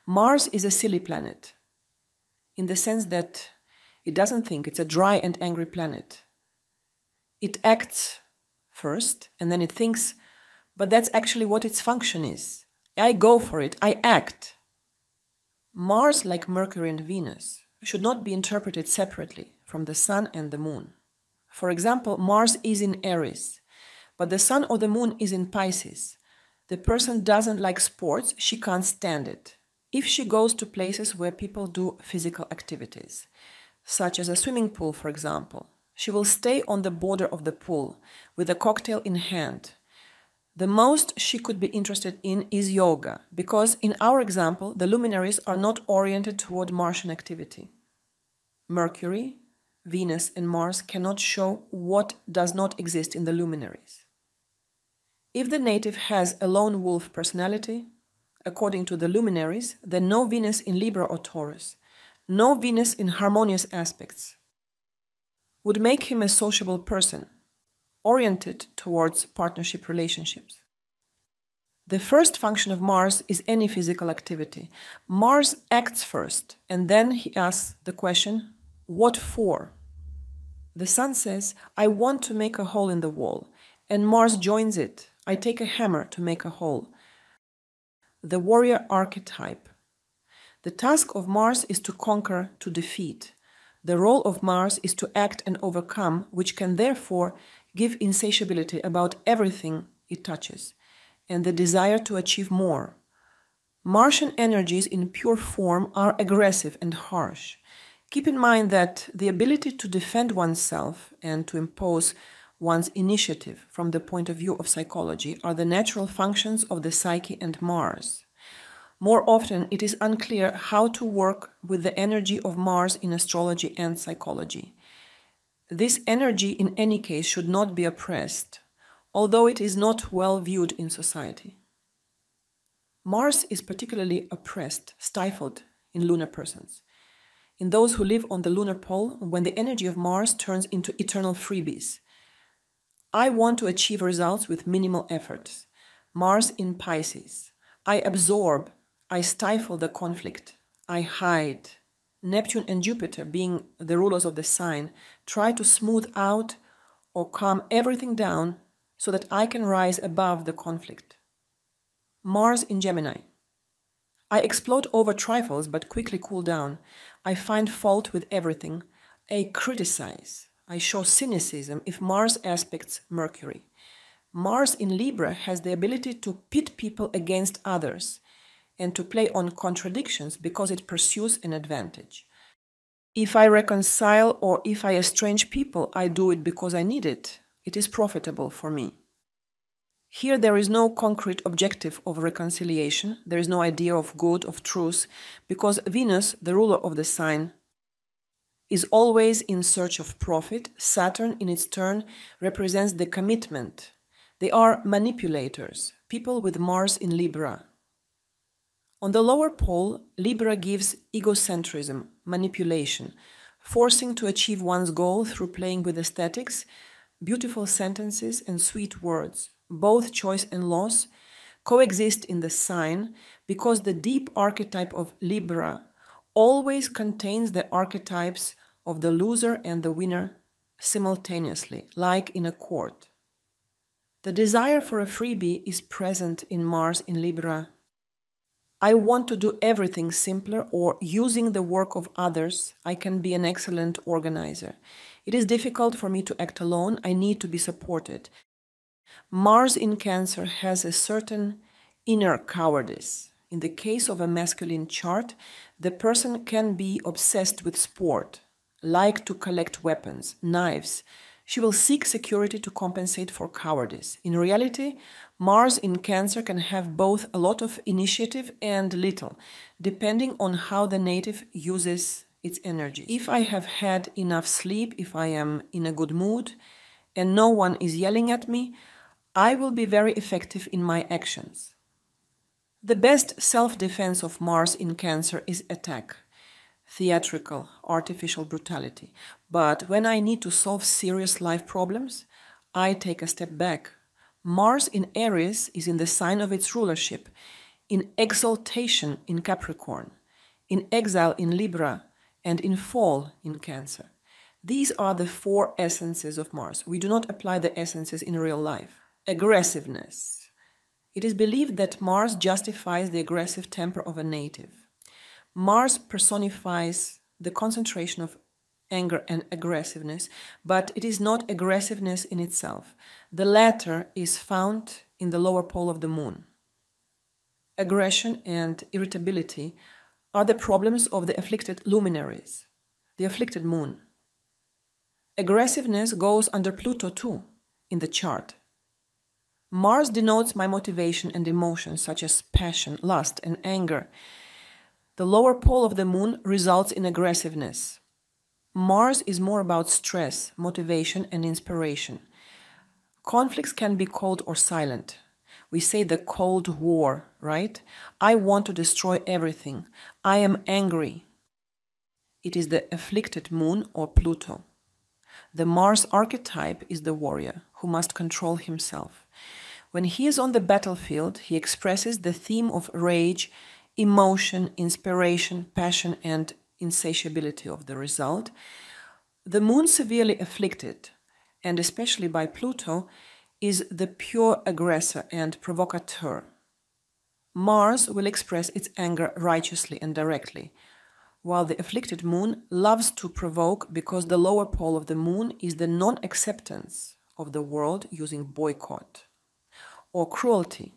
Mars is a silly planet, in the sense that it doesn't think. It's a dry and angry planet. It acts first, and then it thinks, but that's actually what its function is. I go for it, I act. Mars, like Mercury and Venus, should not be interpreted separately from the Sun and the Moon. For example, Mars is in Aries, but the Sun or the Moon is in Pisces. The person doesn't like sports, she can't stand it. If she goes to places where people do physical activities, such as a swimming pool, for example, she will stay on the border of the pool with a cocktail in hand. The most she could be interested in is yoga, because in our example, the luminaries are not oriented toward Martian activity. Mercury, Venus, and Mars cannot show what does not exist in the luminaries. If the native has a lone wolf personality, according to the luminaries, then no Venus in Libra or Taurus, no Venus in harmonious aspects, would make him a sociable person, oriented towards partnership relationships. The first function of Mars is any physical activity. Mars acts first, and then he asks the question, what for? The Sun says, I want to make a hole in the wall, and Mars joins it. I take a hammer to make a hole. The warrior archetype. The task of Mars is to conquer, to defeat. The role of Mars is to act and overcome, which can therefore give insatiability about everything it touches, and the desire to achieve more. Martian energies in pure form are aggressive and harsh. Keep in mind that the ability to defend oneself and to impose one's initiative from the point of view of psychology are the natural functions of the psyche and Mars. More often, it is unclear how to work with the energy of Mars in astrology and psychology. This energy, in any case, should not be oppressed, although it is not well viewed in society. Mars is particularly oppressed, stifled in lunar persons. In those who live on the lunar pole, when the energy of Mars turns into eternal freebies. I want to achieve results with minimal efforts. Mars in Pisces. I absorb, I stifle the conflict, I hide. Neptune and Jupiter, being the rulers of the sign, try to smooth out or calm everything down so that I can rise above the conflict. Mars in Gemini. I explode over trifles but quickly cool down. I find fault with everything. I criticize. I show cynicism if Mars aspects Mercury. Mars in Libra has the ability to pit people against others and to play on contradictions because it pursues an advantage. If I reconcile or if I estrange people, I do it because I need it. It is profitable for me. Here there is no concrete objective of reconciliation. There is no idea of good, of truth, because Venus, the ruler of the sign, is always in search of profit. Saturn, in its turn, represents the commitment. They are manipulators, people with Mars in Libra. On the lower pole, Libra gives egocentrism, manipulation, forcing to achieve one's goal through playing with aesthetics, beautiful sentences and sweet words. Both choice and loss coexist in the sign because the deep archetype of Libra always contains the archetypes of the loser and the winner simultaneously, like in a court. The desire for a freebie is present in Mars in Libra. I want to do everything simpler, or using the work of others, I can be an excellent organizer. It is difficult for me to act alone, I need to be supported. Mars in Cancer has a certain inner cowardice. In the case of a masculine chart, the person can be obsessed with sport, like to collect weapons, knives. She will seek security to compensate for cowardice. In reality, Mars in Cancer can have both a lot of initiative and little, depending on how the native uses its energy. If I have had enough sleep, if I am in a good mood, and no one is yelling at me, I will be very effective in my actions. The best self-defense of Mars in Cancer is attack, theatrical, artificial brutality. But when I need to solve serious life problems, I take a step back. Mars in Aries is in the sign of its rulership. in exaltation in Capricorn, in exile in Libra, and in fall in Cancer. These are the 4 essences of Mars. We do not apply the essences in real life. Aggressiveness. It is believed that Mars justifies the aggressive temper of a native. Mars personifies the concentration of anger and aggressiveness, but it is not aggressiveness in itself. The latter is found in the lower pole of the moon. Aggression and irritability are the problems of the afflicted luminaries, the afflicted moon. Aggressiveness goes under Pluto too in the chart. Mars denotes my motivation and emotions such as passion, lust, and anger. The lower pole of the moon results in aggressiveness. Mars is more about stress, motivation, and inspiration. Conflicts can be cold or silent. We say the Cold War, right? I want to destroy everything. I am angry. It is the afflicted moon or Pluto. The Mars archetype is the warrior who must control himself. When he is on the battlefield, he expresses the theme of rage, emotion, inspiration, passion, and insatiability of the result. The moon severely afflicted, and especially by Pluto, is the pure aggressor and provocateur. Mars will express its anger righteously and directly, while the afflicted moon loves to provoke because the lower pole of the moon is the non-acceptance of the world using boycott or cruelty,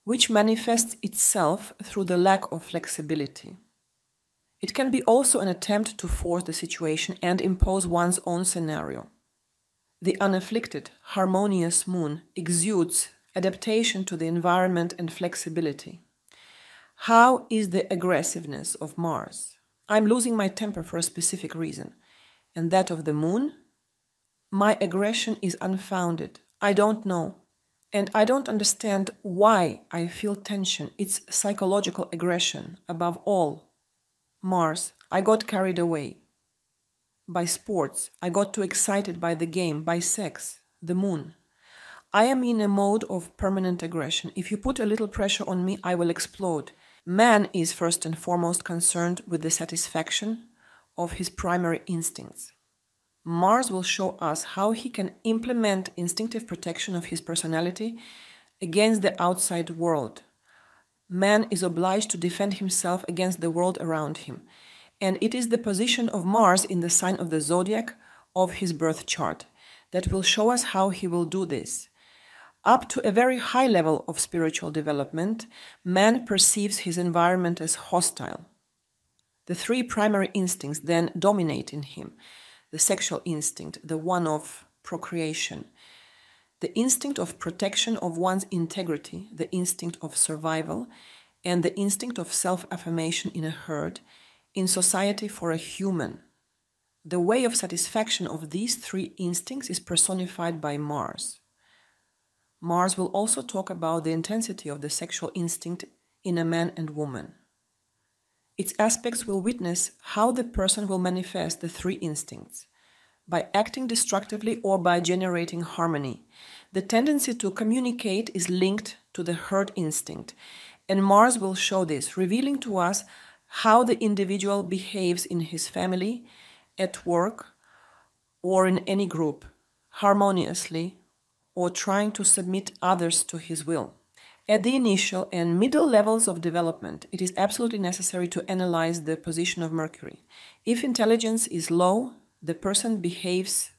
which manifests itself through the lack of flexibility. It can be also an attempt to force the situation and impose one's own scenario. The unafflicted, harmonious moon exudes adaptation to the environment and flexibility. How is the aggressiveness of Mars? I'm losing my temper for a specific reason. And that of the moon? My aggression is unfounded. I don't know. And I don't understand why I feel tension. It's psychological aggression. Above all, Mars, I got carried away. By sports, I got too excited by the game, by sex, the moon. I am in a mode of permanent aggression. If you put a little pressure on me, I will explode. Man is first and foremost concerned with the satisfaction of his primary instincts. Mars will show us how he can implement instinctive protection of his personality against the outside world. Man is obliged to defend himself against the world around him, and it is the position of Mars in the sign of the Zodiac of his birth chart that will show us how he will do this. Up to a very high level of spiritual development, man perceives his environment as hostile. The 3 primary instincts then dominate in him. The sexual instinct, the one of procreation, the instinct of protection of one's integrity, the instinct of survival, and the instinct of self-affirmation in a herd, in society for a human. The way of satisfaction of these 3 instincts is personified by Mars. Mars will also talk about the intensity of the sexual instinct in a man and woman. Its aspects will witness how the person will manifest the 3 instincts, by acting destructively or by generating harmony. The tendency to communicate is linked to the herd instinct, and Mars will show this, revealing to us how the individual behaves in his family, at work, or in any group, harmoniously, or trying to submit others to his will. At the initial and middle levels of development, it is absolutely necessary to analyze the position of Mercury. If intelligence is low, the person behaves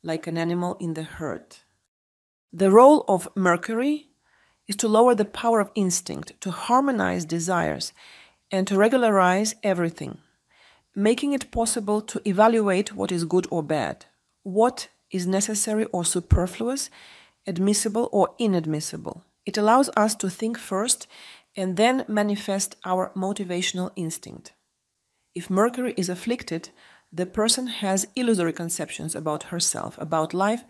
like an animal in the herd. The role of Mercury is to lower the power of instinct, to harmonize desires, and to regularize everything, making it possible to evaluate what is good or bad, what is necessary or superfluous, admissible or inadmissible. It allows us to think first and then manifest our motivational instinct. If Mercury is afflicted, the person has illusory conceptions about herself, about life,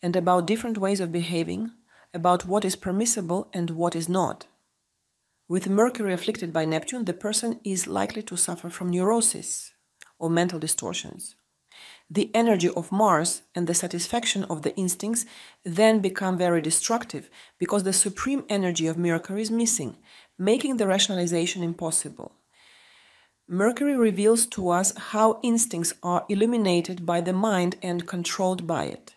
and about different ways of behaving, about what is permissible and what is not. With Mercury afflicted by Neptune, the person is likely to suffer from neurosis or mental distortions. The energy of Mars and the satisfaction of the instincts then become very destructive because the supreme energy of Mercury is missing, making the rationalization impossible. Mercury reveals to us how instincts are illuminated by the mind and controlled by it.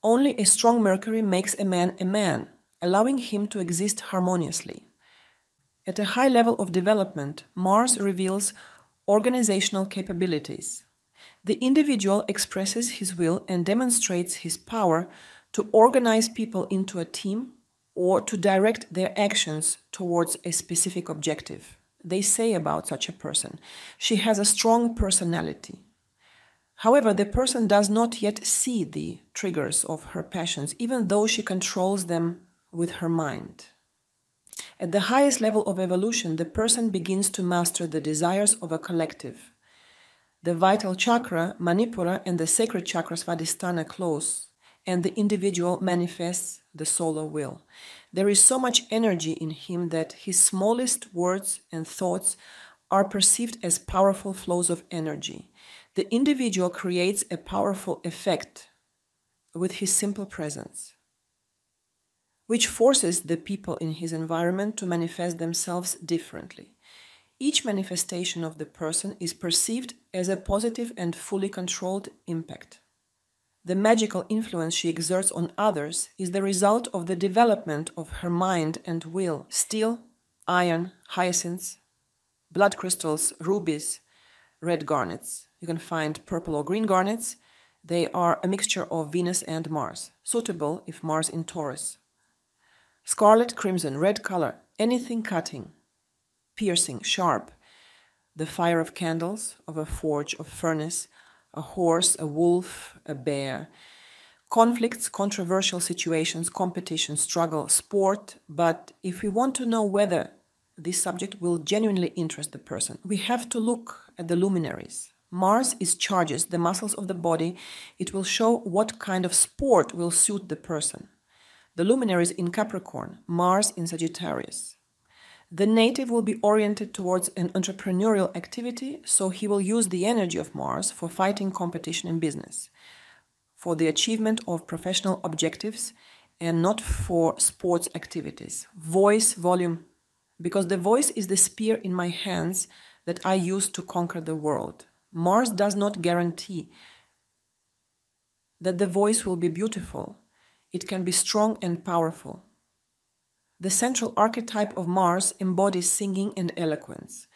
Only a strong Mercury makes a man, allowing him to exist harmoniously. At a high level of development, Mars reveals organizational capabilities. The individual expresses his will and demonstrates his power to organize people into a team or to direct their actions towards a specific objective. They say about such a person, she has a strong personality. However, the person does not yet see the triggers of her passions, even though she controls them with her mind. At the highest level of evolution, the person begins to master the desires of a collective. The vital chakra, Manipura, and the sacred chakra, Svadhisthana, close, and the individual manifests the solar will. There is so much energy in him that his smallest words and thoughts are perceived as powerful flows of energy. The individual creates a powerful effect with his simple presence, which forces the people in his environment to manifest themselves differently. Each manifestation of the person is perceived as a positive and fully controlled impact. The magical influence she exerts on others is the result of the development of her mind and will. Steel, iron, hyacinths, blood crystals, rubies, red garnets. You can find purple or green garnets. They are a mixture of Venus and Mars, suitable if Mars in Taurus. Scarlet, crimson, red color, anything cutting, piercing, sharp, the fire of candles, of a forge, of furnace, a horse, a wolf, a bear. Conflicts, controversial situations, competition, struggle, sport. But if we want to know whether this subject will genuinely interest the person, we have to look at the luminaries. Mars is charges, the muscles of the body. It will show what kind of sport will suit the person. The luminaries in Capricorn, Mars in Sagittarius. The native will be oriented towards an entrepreneurial activity, so he will use the energy of Mars for fighting competition in business, for the achievement of professional objectives, and not for sports activities. Voice, volume, because the voice is the spear in my hands that I use to conquer the world. Mars does not guarantee that the voice will be beautiful. It can be strong and powerful. The central archetype of Mars embodies singing and eloquence.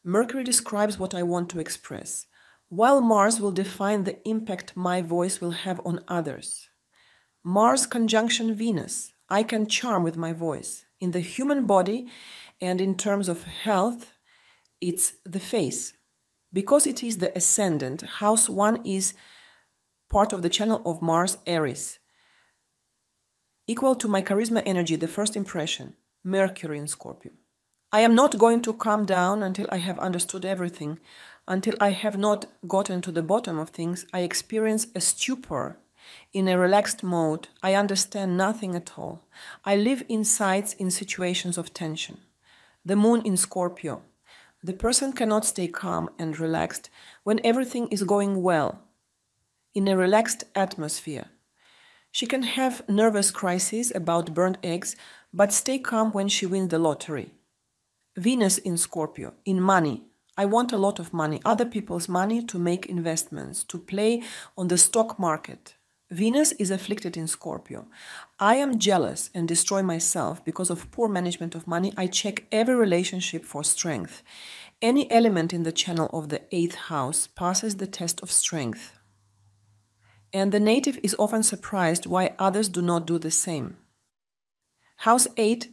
Mercury describes what I want to express, while Mars will define the impact my voice will have on others. Mars conjunction Venus. I can charm with my voice. In the human body and in terms of health, it's the face. Because it is the ascendant, house 1 is part of the channel of Mars, Aries. Equal to my charisma energy, the first impression, Mercury in Scorpio. I am not going to calm down until I have understood everything. Until I have not gotten to the bottom of things, I experience a stupor. In a relaxed mode, I understand nothing at all. I live in sights in situations of tension. The moon in Scorpio. The person cannot stay calm and relaxed when everything is going well, in a relaxed atmosphere. She can have nervous crises about burnt eggs, but stay calm when she wins the lottery. Venus in Scorpio, in money. I want a lot of money, other people's money to make investments, to play on the stock market. Venus is afflicted in Scorpio. I am jealous and destroy myself because of poor management of money. I check every relationship for strength. Any element in the channel of the 8th house passes the test of strength. And the native is often surprised why others do not do the same. House 8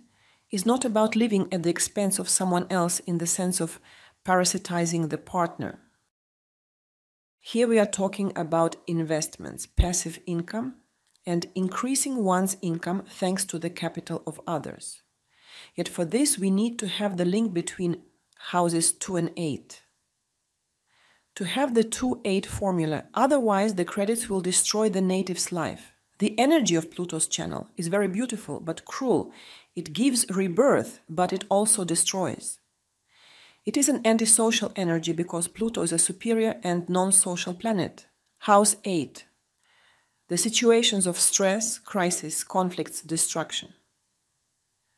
is not about living at the expense of someone else in the sense of parasitizing the partner. Here we are talking about investments, passive income, and increasing one's income thanks to the capital of others. Yet for this we need to have the link between houses 2 and 8. To have the 2-8 formula, otherwise the credits will destroy the native's life. The energy of Pluto's channel is very beautiful but cruel. It gives rebirth, but it also destroys. It is an antisocial energy because Pluto is a superior and non-social planet. House 8. The situations of stress, crisis, conflicts, destruction.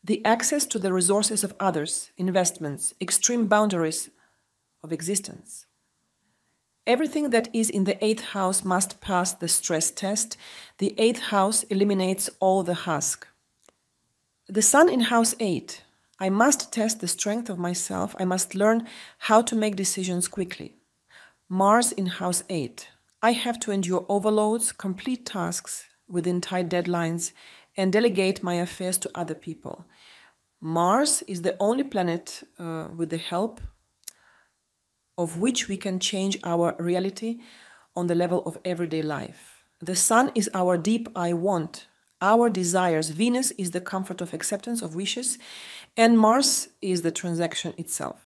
The access to the resources of others, investments, extreme boundaries of existence. Everything that is in the 8th house must pass the stress test. The 8th house eliminates all the husk. The Sun in House 8. I must test the strength of myself. I must learn how to make decisions quickly. Mars in House 8. I have to endure overloads, complete tasks within tight deadlines, and delegate my affairs to other people. Mars is the only planet with the help of which we can change our reality on the level of everyday life. The Sun is our deep I want, our desires. Venus is the comfort of acceptance of wishes, and Mars is the transaction itself.